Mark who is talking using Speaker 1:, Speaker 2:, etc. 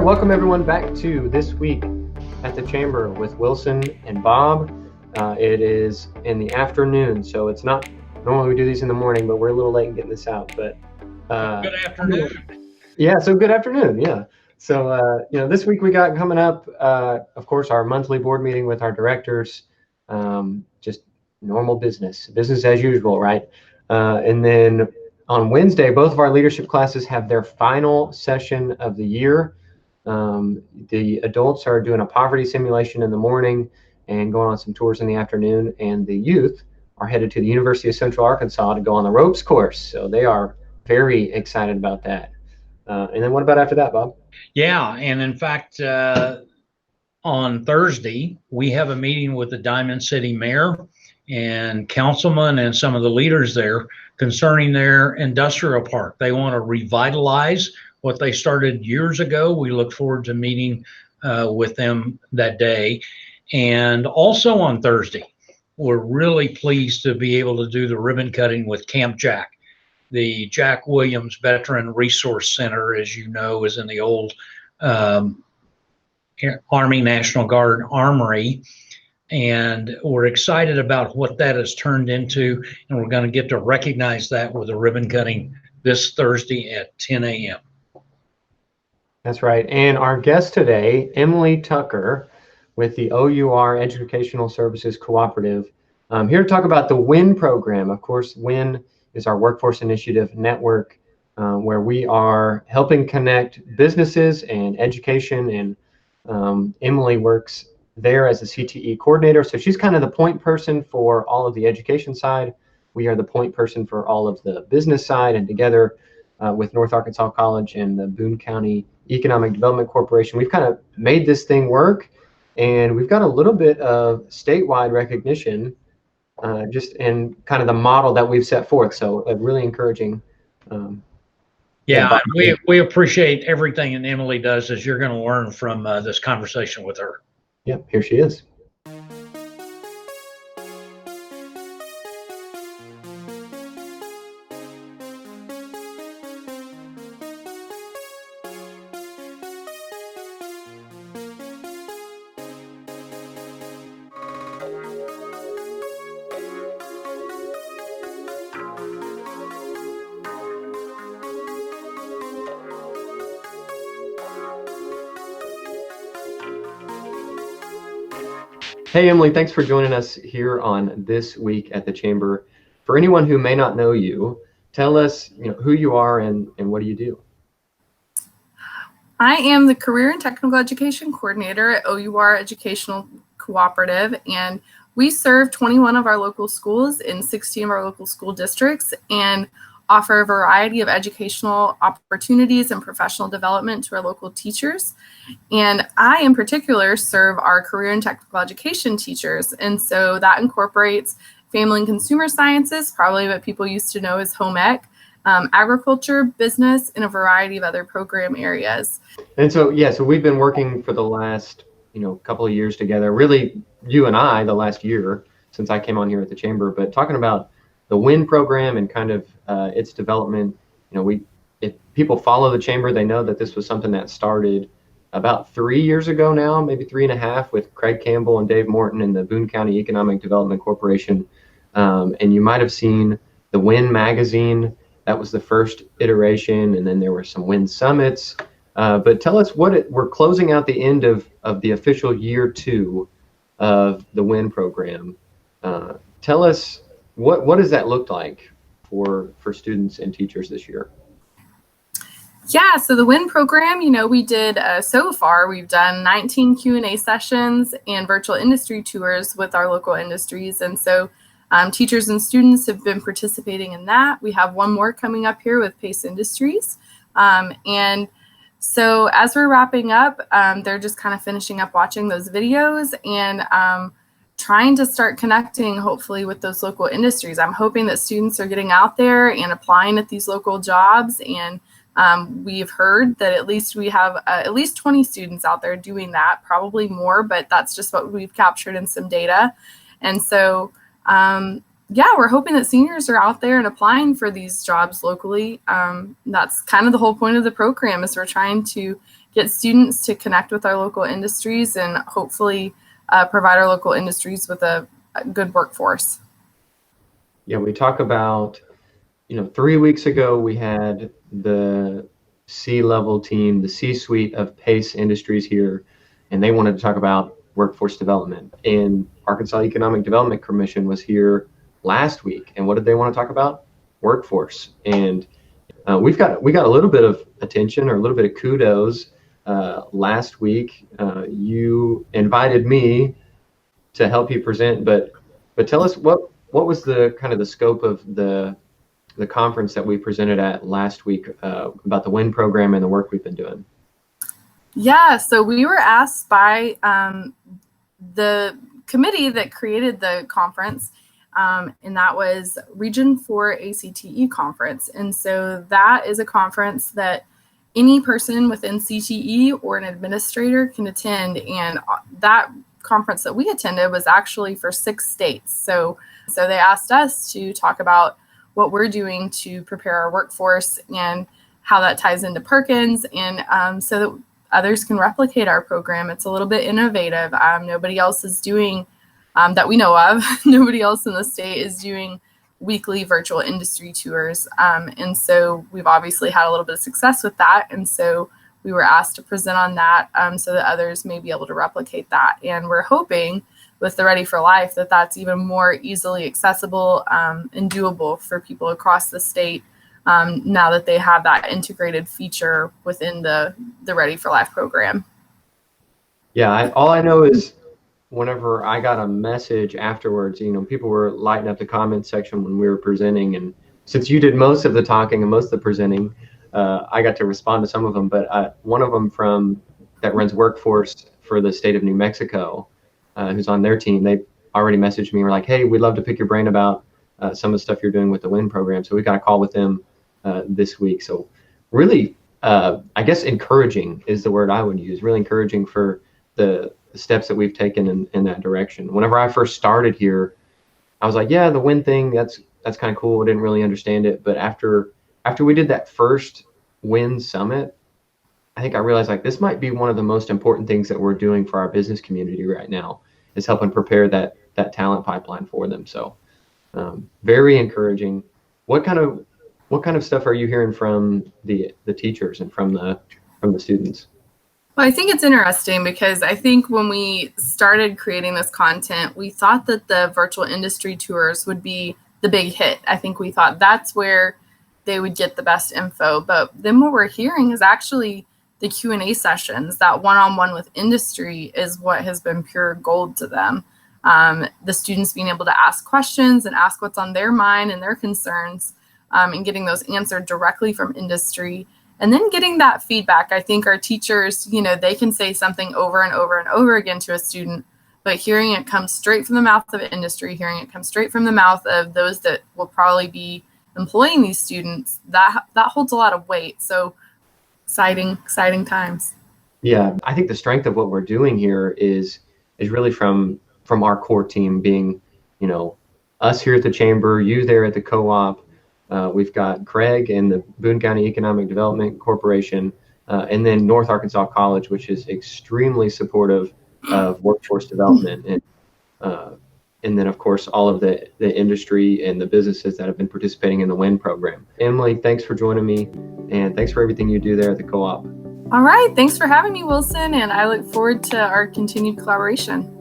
Speaker 1: right, welcome everyone back to This Week at the Chamber with Wilson and Bob. It is in the afternoon, so it's not normally we do these in the morning, but we're a little late in getting this out. But
Speaker 2: good afternoon.
Speaker 1: Yeah, so good afternoon. Yeah. So this week we got coming up, of course, our monthly board meeting with our directors. Just normal business as usual, right? And then on Wednesday, both of our leadership classes have their final session of the year. The adults are doing a poverty simulation in the morning and going on some tours in the afternoon, and the youth are headed to the University of Central Arkansas to go on the ropes course. So they are very excited about that. And then what about after that, Bob?
Speaker 2: Yeah, and in fact, on Thursday, we have a meeting with the Diamond City mayor and councilman and some of the leaders there concerning their industrial park. They want to revitalize what they started years ago. We look forward to meeting with them that day. And also on Thursday, we're really pleased to be able to do the ribbon cutting with Camp Jack. The Jack Williams Veteran Resource Center, as you know, is in the old Army National Guard Armory. And we're excited about what that has turned into. And we're going to get to recognize that with a ribbon cutting this Thursday at 10 a.m.
Speaker 1: That's right. And our guest today, Emilee Tucker with the O.U.R Educational Services Cooperative, here to talk about the WIN program. Of course, WIN is our Workforce Initiative Network, where we are helping connect businesses and education. And Emilee works there as a CTE coordinator. So she's kind of the point person for all of the education side. We are the point person for all of the business side. And together with North Arkansas College and the Boone County Economic Development Corporation, we've kind of made this thing work. And we've got a little bit of statewide recognition just in kind of the model that we've set forth. So really encouraging.
Speaker 2: Yeah, we appreciate everything that Emilee does, as you're going to learn from this conversation with her.
Speaker 1: Yep, here she is. Hey, Emilee, thanks for joining us here on This Week at the Chamber. For anyone who may not know you, tell us who you are and what do you do?
Speaker 3: I am the Career and Technical Education Coordinator at O.U.R Educational Cooperative, and we serve 21 of our local schools in 16 of our local school districts and offer a variety of educational opportunities and professional development to our local teachers. And I, in particular, serve our career and technical education teachers. And so that incorporates family and consumer sciences, probably what people used to know as home ec, agriculture, business, and a variety of other program areas.
Speaker 1: And so, so we've been working for the last, couple of years together, really you and I, the last year since I came on here at the Chamber, but talking about the WIN program and kind of its development. If people follow the Chamber, they know that this was something that started about 3 years ago now, maybe 3.5, with Craig Campbell and Dave Morton and the Boone County Economic Development Corporation. And you might have seen the WIN magazine. That was the first iteration, and then there were some WIN summits. But tell us we're closing out the end of the official year 2 of the WIN program. Tell us, what does that look like for students and teachers this year?
Speaker 3: Yeah, so the WIN program, we did so far, we've done 19 Q&A sessions and virtual industry tours with our local industries. And so teachers and students have been participating in that. We have one more coming up here with Pace Industries. And so as we're wrapping up, they're just kind of finishing up watching those videos and trying to start connecting, hopefully, with those local industries. I'm hoping that students are getting out there and applying at these local jobs. And we've heard that at least we have at least 20 students out there doing that, probably more, but that's just what we've captured in some data. And so, we're hoping that seniors are out there and applying for these jobs locally. That's kind of the whole point of the program, is we're trying to get students to connect with our local industries and hopefully provide our local industries with a good workforce.
Speaker 1: Yeah, we talk about, 3 weeks ago we had the C-level team, the C-suite of PACE Industries here, and they wanted to talk about workforce development. And Arkansas Economic Development Commission was here last week, and what did they want to talk about? Workforce. And we got a little bit of attention, or a little bit of kudos last week. You invited me to help you present, but tell us what was the kind of the scope of the conference that we presented at last week about the WIN program and the work we've been doing.
Speaker 3: Yeah, so we were asked by the committee that created the conference, and that was Region 4 ACTE Conference. And so that is a conference that any person within CTE or an administrator can attend. And that conference that we attended was actually for 6 states. So they asked us to talk about what we're doing to prepare our workforce and how that ties into Perkins, and so that others can replicate our program. It's a little bit innovative. Nobody else is doing, that we know of, nobody else in the state is doing weekly virtual industry tours. And so we've obviously had a little bit of success with that. And so we were asked to present on that so that others may be able to replicate that. And we're hoping with the Ready for Life that that's even more easily accessible and doable for people across the state now that they have that integrated feature within the Ready for Life program.
Speaker 1: Yeah, all I know is whenever I got a message afterwards, people were lighting up the comment section when we were presenting. And since you did most of the talking and most of the presenting, I got to respond to some of them. But one of them that runs workforce for the state of New Mexico, who's on their team, they already messaged me and were like, hey, we'd love to pick your brain about some of the stuff you're doing with the WIN program. So we got a call with them this week. So really, I guess encouraging is the word I would use, really encouraging for the steps that we've taken in that direction. Whenever I first started here, I was like, yeah, the WIN thing, that's kind of cool. I didn't really understand it. But after we did that first WIN summit, I think I realized like this might be one of the most important things that we're doing for our business community right now, is helping prepare that talent pipeline for them. So very encouraging. What kind of stuff are you hearing from the teachers and from the students?
Speaker 3: Well, I think it's interesting because I think when we started creating this content, we thought that the virtual industry tours would be the big hit. I think we thought that's where they would get the best info. But then what we're hearing is actually the Q&A sessions. That one-on-one with industry is what has been pure gold to them. The students being able to ask questions and ask what's on their mind and their concerns, and getting those answered directly from industry. And then getting that feedback. I think our teachers, they can say something over and over and over again to a student, but hearing it come straight from the mouth of industry, hearing it come straight from the mouth of those that will probably be employing these students, that holds a lot of weight. So exciting times.
Speaker 1: Yeah, I think the strength of what we're doing here is really from our core team being, us here at the chamber, you there at the co-op. We've got Craig and the Boone County Economic Development Corporation, and then North Arkansas College, which is extremely supportive of workforce development, and then of course all of the industry and the businesses that have been participating in the WIN program. Emilee, thanks for joining me, and thanks for everything you do there at the co-op.
Speaker 3: All right, thanks for having me, Wilson, and I look forward to our continued collaboration.